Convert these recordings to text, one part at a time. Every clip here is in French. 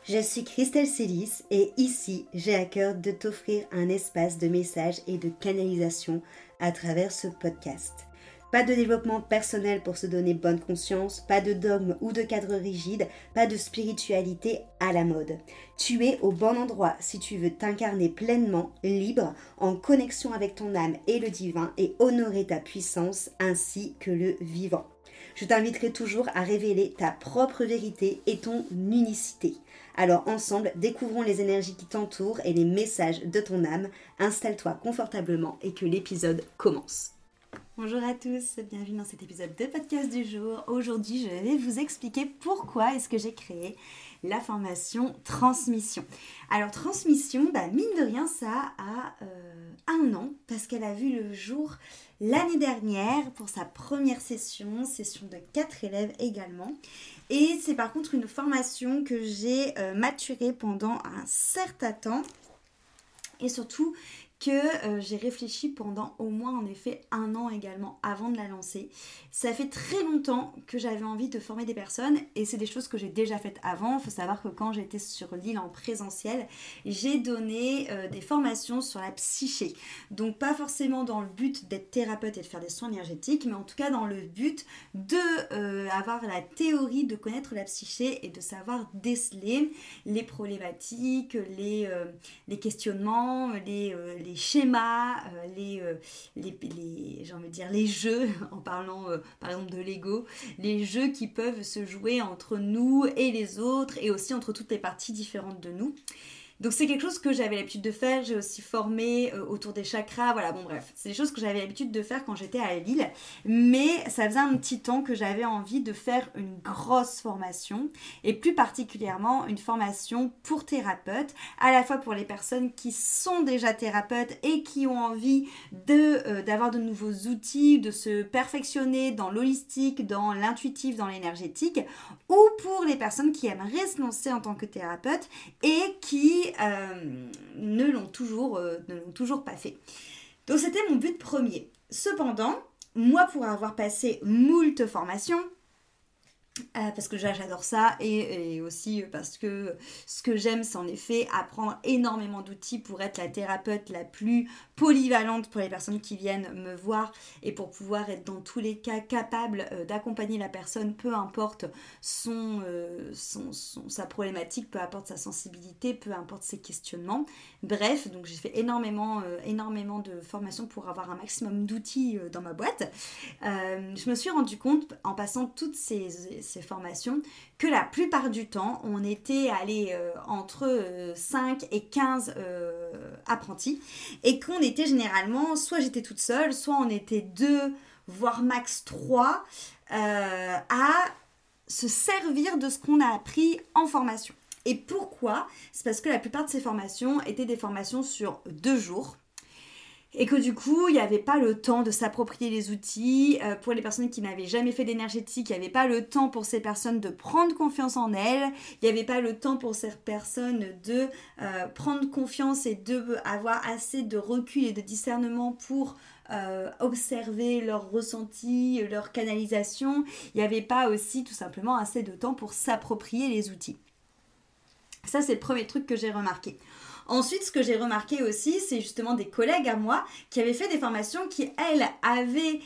Je suis Christelle Célis et ici, j'ai à cœur de t'offrir un espace de messages et de canalisation à travers ce podcast. Pas de développement personnel pour se donner bonne conscience, pas de dogme ou de cadre rigide, pas de spiritualité à la mode. Tu es au bon endroit si tu veux t'incarner pleinement, libre, en connexion avec ton âme et le divin et honorer ta puissance ainsi que le vivant. Je t'inviterai toujours à révéler ta propre vérité et ton unicité. Alors ensemble, découvrons les énergies qui t'entourent et les messages de ton âme. Installe-toi confortablement et que l'épisode commence. Bonjour à tous, bienvenue dans cet épisode de podcast du jour. Aujourd'hui, je vais vous expliquer pourquoi est-ce que j'ai créé la formation Transmission. Alors Transmission, mine de rien, ça a 1 an parce qu'elle a vu le jour l'année dernière pour sa première session de 4 élèves également. Et c'est par contre une formation que j'ai maturée pendant un certain temps et surtout que j'ai réfléchi pendant au moins en effet 1 an également avant de la lancer. Ça fait très longtemps que j'avais envie de former des personnes et c'est des choses que j'ai déjà faites avant. Il faut savoir que quand j'étais sur l'île en présentiel, j'ai donné des formations sur la psyché. Donc pas forcément dans le but d'être thérapeute et de faire des soins énergétiques, mais en tout cas dans le but de avoir la théorie, de connaître la psyché et de savoir déceler les problématiques, les questionnements, les schémas, j'ai envie de dire les jeux, en parlant par exemple de Lego, les jeux qui peuvent se jouer entre nous et les autres et aussi entre toutes les parties différentes de nous. Donc c'est quelque chose que j'avais l'habitude de faire, j'ai aussi formé autour des chakras, voilà, bon bref, c'est des choses que j'avais l'habitude de faire quand j'étais à Lille, mais ça faisait un petit temps que j'avais envie de faire une grosse formation, et plus particulièrement une formation pour thérapeutes, à la fois pour les personnes qui sont déjà thérapeutes et qui ont envie d'avoir de nouveaux outils, de se perfectionner dans l'holistique, dans l'intuitif, dans l'énergétique, ou pour les personnes qui aimeraient se lancer en tant que thérapeute et qui ne l'ont toujours pas fait. Donc c'était mon but premier. Cependant, moi pour avoir passé moult formations, parce que j'adore ça et aussi parce que ce que j'aime c'est en effet apprendre énormément d'outils pour être la thérapeute la plus polyvalente pour les personnes qui viennent me voir et pour pouvoir être dans tous les cas capable d'accompagner la personne, peu importe sa problématique, peu importe sa sensibilité, peu importe ses questionnements. Bref, donc j'ai fait énormément de formations pour avoir un maximum d'outils dans ma boîte. Je me suis rendu compte en passant toutes ces formations que la plupart du temps on était allé entre 5 et 15 apprentis et qu'on était généralement, soit j'étais toute seule, soit on était 2 voire max 3 à se servir de ce qu'on a appris en formation. Et pourquoi ? C'est parce que la plupart de ces formations étaient des formations sur 2 jours. Et que du coup, il n'y avait pas le temps de s'approprier les outils. Pour les personnes qui n'avaient jamais fait d'énergétique, il n'y avait pas le temps pour ces personnes de prendre confiance en elles. Il n'y avait pas le temps pour ces personnes de prendre confiance et d'avoir assez de recul et de discernement pour observer leurs ressentis, leur canalisation. Il n'y avait pas aussi tout simplement assez de temps pour s'approprier les outils. Ça, c'est le premier truc que j'ai remarqué. Ensuite, ce que j'ai remarqué aussi, c'est justement des collègues à moi qui avaient fait des formations qui, elles, avaient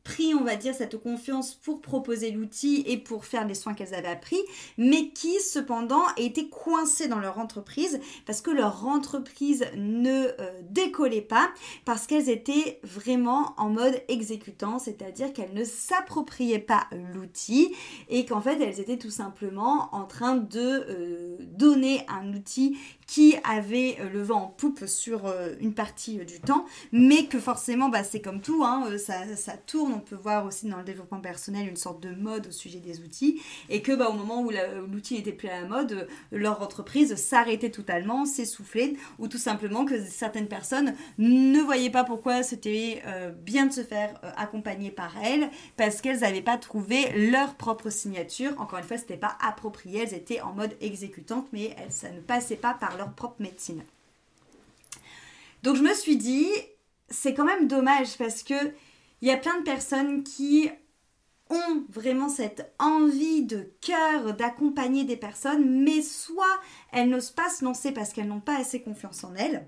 pris, on va dire, cette confiance pour proposer l'outil et pour faire les soins qu'elles avaient appris, mais qui, cependant, étaient coincées dans leur entreprise parce que leur entreprise ne décollait pas, parce qu'elles étaient vraiment en mode exécutant, c'est-à-dire qu'elles ne s'appropriaient pas l'outil et qu'en fait, elles étaient tout simplement en train de donner un outil qui avait le vent en poupe sur une partie du temps, mais que forcément, c'est comme tout, ça tourne. On peut voir aussi dans le développement personnel une sorte de mode au sujet des outils, et que au moment où l'outil n'était plus à la mode, leur entreprise s'arrêtait totalement, s'essoufflait, ou tout simplement que certaines personnes ne voyaient pas pourquoi c'était bien de se faire accompagner par elles, parce qu'elles n'avaient pas trouvé leur propre signature. Encore une fois, c'était pas approprié, elles étaient en mode exécutante, mais ça ne passait pas par leur propre médecine. Donc je me suis dit, c'est quand même dommage parce que il y a plein de personnes qui ont vraiment cette envie de cœur d'accompagner des personnes, mais soit elles n'osent pas se lancer parce qu'elles n'ont pas assez confiance en elles,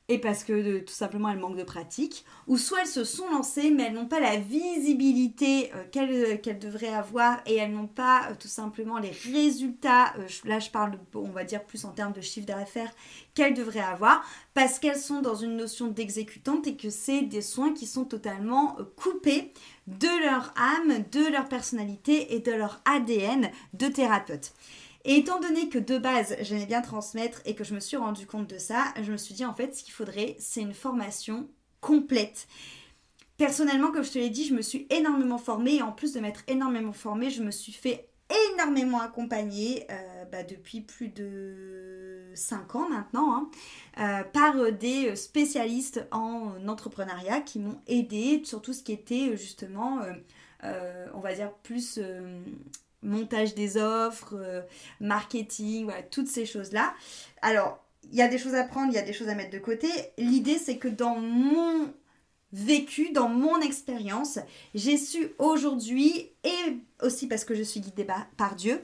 et parce que tout simplement elles manquent de pratique, ou soit elles se sont lancées mais elles n'ont pas la visibilité qu'elles devraient avoir et elles n'ont pas tout simplement les résultats, là je parle on va dire plus en termes de chiffre d'affaires qu'elles devraient avoir parce qu'elles sont dans une notion d'exécutante et que c'est des soins qui sont totalement coupés de leur âme, de leur personnalité et de leur ADN de thérapeute. Et étant donné que de base, j'aimais bien transmettre et que je me suis rendu compte de ça, je me suis dit en fait ce qu'il faudrait, c'est une formation complète. Personnellement, comme je te l'ai dit, je me suis énormément formée et en plus de m'être énormément formée, je me suis fait énormément accompagner depuis plus de 5 ans maintenant par des spécialistes en entrepreneuriat qui m'ont aidée sur tout ce qui était justement, on va dire plus... montage des offres, marketing, voilà, toutes ces choses-là. Alors, il y a des choses à prendre, il y a des choses à mettre de côté. L'idée, c'est que dans mon vécu, dans mon expérience, j'ai su aujourd'hui, et aussi parce que je suis guidée par Dieu,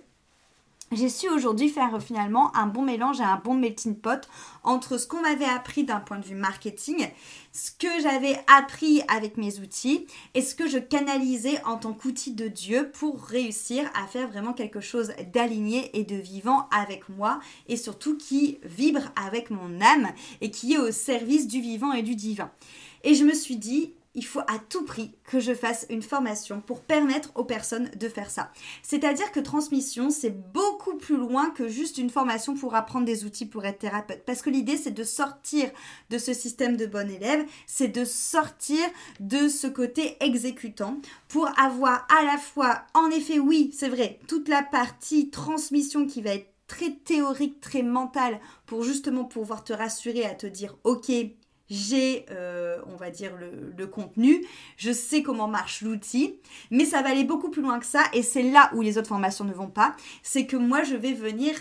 j'ai su aujourd'hui faire finalement un bon mélange et un bon melting pot entre ce qu'on m'avait appris d'un point de vue marketing, ce que j'avais appris avec mes outils et ce que je canalisais en tant qu'outil de Dieu pour réussir à faire vraiment quelque chose d'aligné et de vivant avec moi et surtout qui vibre avec mon âme et qui est au service du vivant et du divin. Et je me suis dit, il faut à tout prix que je fasse une formation pour permettre aux personnes de faire ça. C'est-à-dire que transmission, c'est beaucoup plus loin que juste une formation pour apprendre des outils pour être thérapeute. Parce que l'idée, c'est de sortir de ce système de bon élève, c'est de sortir de ce côté exécutant pour avoir à la fois, en effet, oui, c'est vrai, toute la partie transmission qui va être très théorique, très mentale pour justement pouvoir te rassurer à te dire « Ok, j'ai, on va dire, le contenu, je sais comment marche l'outil, mais ça va aller beaucoup plus loin que ça et c'est là où les autres formations ne vont pas, c'est que moi je vais venir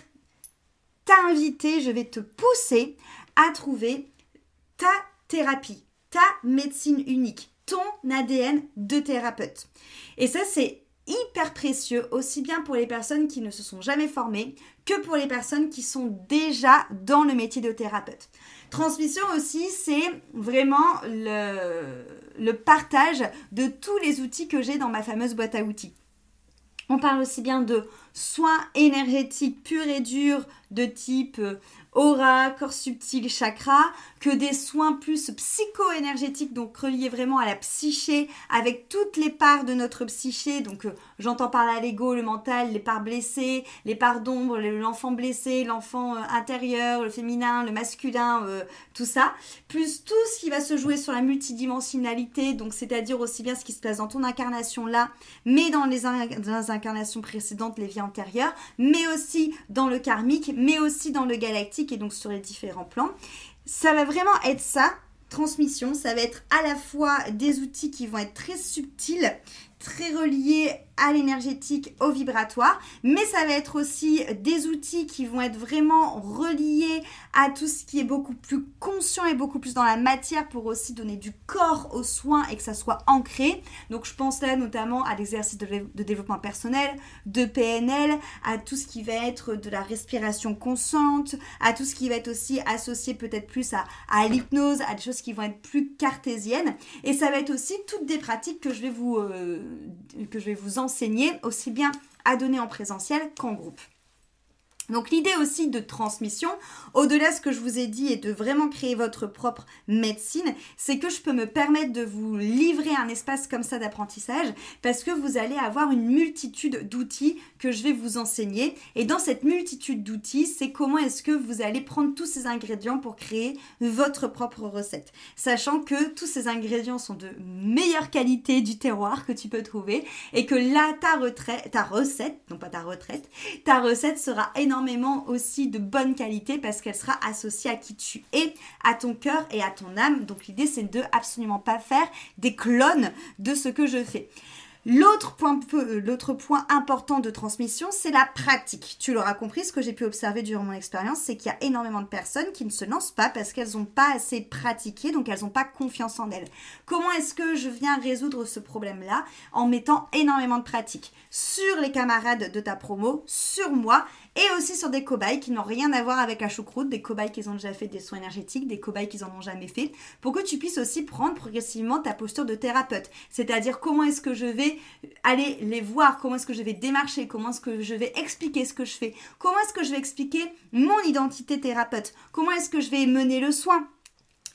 t'inviter, je vais te pousser à trouver ta thérapie, ta médecine unique, ton ADN de thérapeute. Et ça c'est hyper précieux, aussi bien pour les personnes qui ne se sont jamais formées que pour les personnes qui sont déjà dans le métier de thérapeute. Transmission aussi, c'est vraiment le partage de tous les outils que j'ai dans ma fameuse boîte à outils. On parle aussi bien de soins énergétiques purs et durs de type aura, corps subtil, chakra, que des soins plus psycho-énergétiques, donc reliés vraiment à la psyché, avec toutes les parts de notre psyché, donc j'entends par là l'ego, le mental, les parts blessées, les parts d'ombre, l'enfant blessé, l'enfant intérieur, le féminin, le masculin, tout ça, plus tout ce qui va se jouer sur la multidimensionnalité, donc c'est-à-dire aussi bien ce qui se passe dans ton incarnation là, mais dans les incarnations précédentes, les vies antérieures, mais aussi dans le karmique, mais aussi dans le galactique, et donc sur les différents plans. Ça va vraiment être ça, transmission, ça va être à la fois des outils qui vont être très subtils, très reliés à l'énergétique, au vibratoire, mais ça va être aussi des outils qui vont être vraiment reliés à tout ce qui est beaucoup plus conscient et beaucoup plus dans la matière pour aussi donner du corps aux soins et que ça soit ancré. Donc je pense là notamment à l'exercice de développement personnel, de PNL, à tout ce qui va être de la respiration consciente, à tout ce qui va être aussi associé peut-être plus à l'hypnose, à des choses qui vont être plus cartésiennes. Et ça va être aussi toutes des pratiques que je vais vous enseigner aussi bien à donner en présentiel qu'en groupe. Donc l'idée aussi de transmission, au-delà de ce que je vous ai dit et de vraiment créer votre propre médecine, c'est que je peux me permettre de vous livrer un espace comme ça d'apprentissage parce que vous allez avoir une multitude d'outils que je vais vous enseigner. Et dans cette multitude d'outils, c'est comment est-ce que vous allez prendre tous ces ingrédients pour créer votre propre recette. Sachant que tous ces ingrédients sont de meilleure qualité du terroir que tu peux trouver et que là, ta recette sera énormément aussi de bonne qualité parce qu'elle sera associée à qui tu es, à ton cœur et à ton âme. Donc l'idée c'est de absolument pas faire des clones de ce que je fais. L'autre point important de transmission, c'est la pratique. Tu l'auras compris, ce que j'ai pu observer durant mon expérience, c'est qu'il y a énormément de personnes qui ne se lancent pas parce qu'elles n'ont pas assez pratiqué, donc elles n'ont pas confiance en elles. Comment est-ce que je viens résoudre ce problème-là? En mettant énormément de pratique sur les camarades de ta promo, sur moi, et aussi sur des cobayes qui n'ont rien à voir avec la choucroute, des cobayes qui ont déjà fait des soins énergétiques, des cobayes qui n'en ont jamais fait, pour que tu puisses aussi prendre progressivement ta posture de thérapeute. C'est-à-dire comment est-ce que je vais aller les voir, comment est-ce que je vais démarcher, comment est-ce que je vais expliquer ce que je fais, comment est-ce que je vais expliquer mon identité thérapeute, comment est-ce que je vais mener le soin.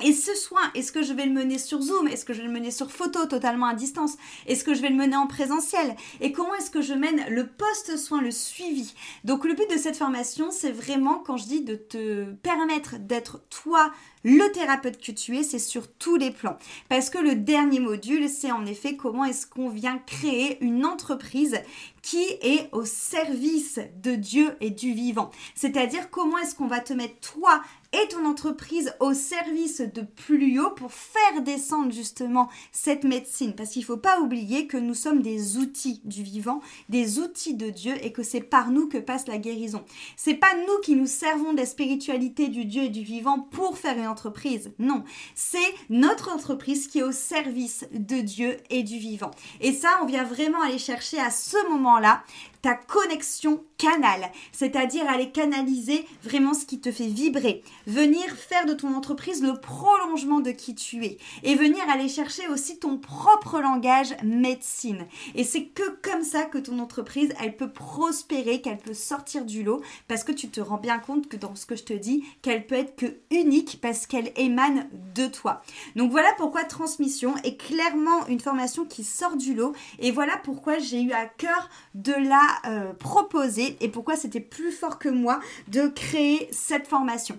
Et ce soin, est-ce que je vais le mener sur Zoom? Est-ce que je vais le mener sur photo, totalement à distance? Est-ce que je vais le mener en présentiel? Et comment est-ce que je mène le post-soin, le suivi? Donc le but de cette formation, c'est vraiment, quand je dis de te permettre d'être toi, le thérapeute que tu es, c'est sur tous les plans. Parce que le dernier module, c'est en effet comment est-ce qu'on vient créer une entreprise qui est au service de Dieu et du vivant. C'est-à-dire comment est-ce qu'on va te mettre toi et ton entreprise au service de plus haut pour faire descendre justement cette médecine. Parce qu'il ne faut pas oublier que nous sommes des outils du vivant, des outils de Dieu et que c'est par nous que passe la guérison. C'est pas nous qui nous servons de la spiritualité du Dieu et du vivant pour faire une entreprise. Non, c'est notre entreprise qui est au service de Dieu et du vivant. Et ça, on vient vraiment aller chercher à ce moment-là ta connexion canal, c'est-à-dire aller canaliser vraiment ce qui te fait vibrer, venir faire de ton entreprise le prolongement de qui tu es et venir aller chercher aussi ton propre langage médecine. Et c'est que comme ça que ton entreprise, elle peut prospérer, qu'elle peut sortir du lot parce que tu te rends bien compte que dans ce que je te dis, qu'elle peut être que unique parce qu'elle émane de toi. Donc voilà pourquoi Transmission est clairement une formation qui sort du lot et voilà pourquoi j'ai eu à cœur de la proposer et pourquoi c'était plus fort que moi de créer cette formation.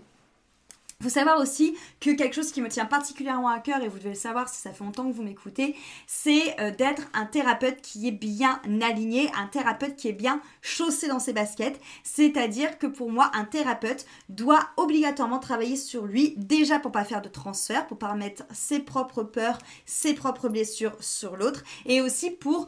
Il faut savoir aussi que quelque chose qui me tient particulièrement à cœur, et vous devez le savoir si ça fait longtemps que vous m'écoutez, c'est d'être un thérapeute qui est bien aligné, un thérapeute qui est bien chaussé dans ses baskets. C'est-à-dire que pour moi, un thérapeute doit obligatoirement travailler sur lui, déjà pour pas faire de transfert, pour pas mettre ses propres peurs, ses propres blessures sur l'autre, et aussi pour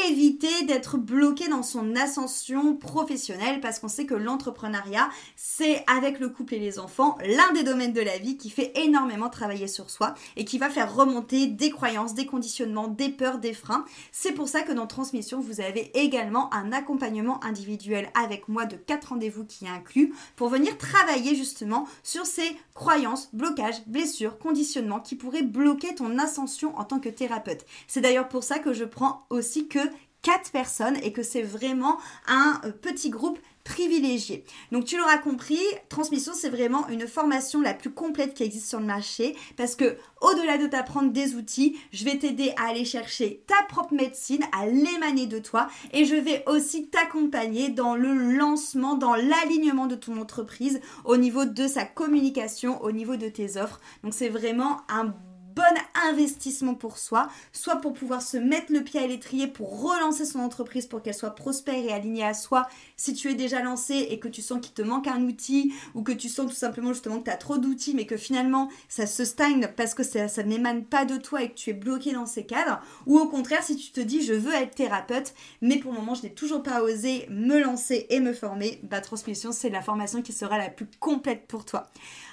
éviter d'être bloqué dans son ascension professionnelle parce qu'on sait que l'entrepreneuriat, c'est avec le couple et les enfants, l'un des domaines de la vie qui fait énormément travailler sur soi et qui va faire remonter des croyances, des conditionnements, des peurs, des freins. C'est pour ça que dans Transmission, vous avez également un accompagnement individuel avec moi de 4 rendez-vous qui est inclus pour venir travailler justement sur ces croyances, blocages, blessures, conditionnements qui pourraient bloquer ton ascension en tant que thérapeute. C'est d'ailleurs pour ça que je prends aussi que 4 personnes et que c'est vraiment un petit groupe privilégié. Donc tu l'auras compris, Transmission, c'est vraiment une formation la plus complète qui existe sur le marché parce que au-delà de t'apprendre des outils, je vais t'aider à aller chercher ta propre médecine, à l'émaner de toi et je vais aussi t'accompagner dans le lancement, dans l'alignement de ton entreprise au niveau de sa communication, au niveau de tes offres. Donc c'est vraiment un bon investissement pour soi, soit pour pouvoir se mettre le pied à l'étrier pour relancer son entreprise pour qu'elle soit prospère et alignée à soi si tu es déjà lancé et que tu sens qu'il te manque un outil ou que tu sens tout simplement justement que tu as trop d'outils mais que finalement ça se stagne parce que ça n'émane pas de toi et que tu es bloqué dans ces cadres, ou au contraire si tu te dis je veux être thérapeute mais pour le moment je n'ai toujours pas osé me lancer et me former, Transmission c'est la formation qui sera la plus complète pour toi.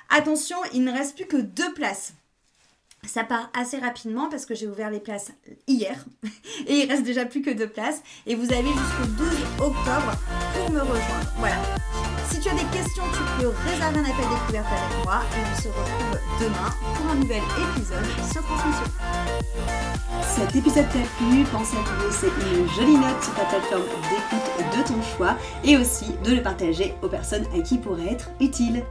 Attention, il ne reste plus que 2 places. Ça part assez rapidement parce que j'ai ouvert les places hier et il reste déjà plus que 2 places et vous avez jusqu'au 12 octobre pour me rejoindre. Voilà. Si tu as des questions, tu peux réserver un appel découverte avec moi et on se retrouve demain pour un nouvel épisode sur Transmission. Cet épisode t'a plu, pense à te laisser une jolie note sur ta plateforme d'écoute de ton choix et aussi de le partager aux personnes à qui il pourrait être utile.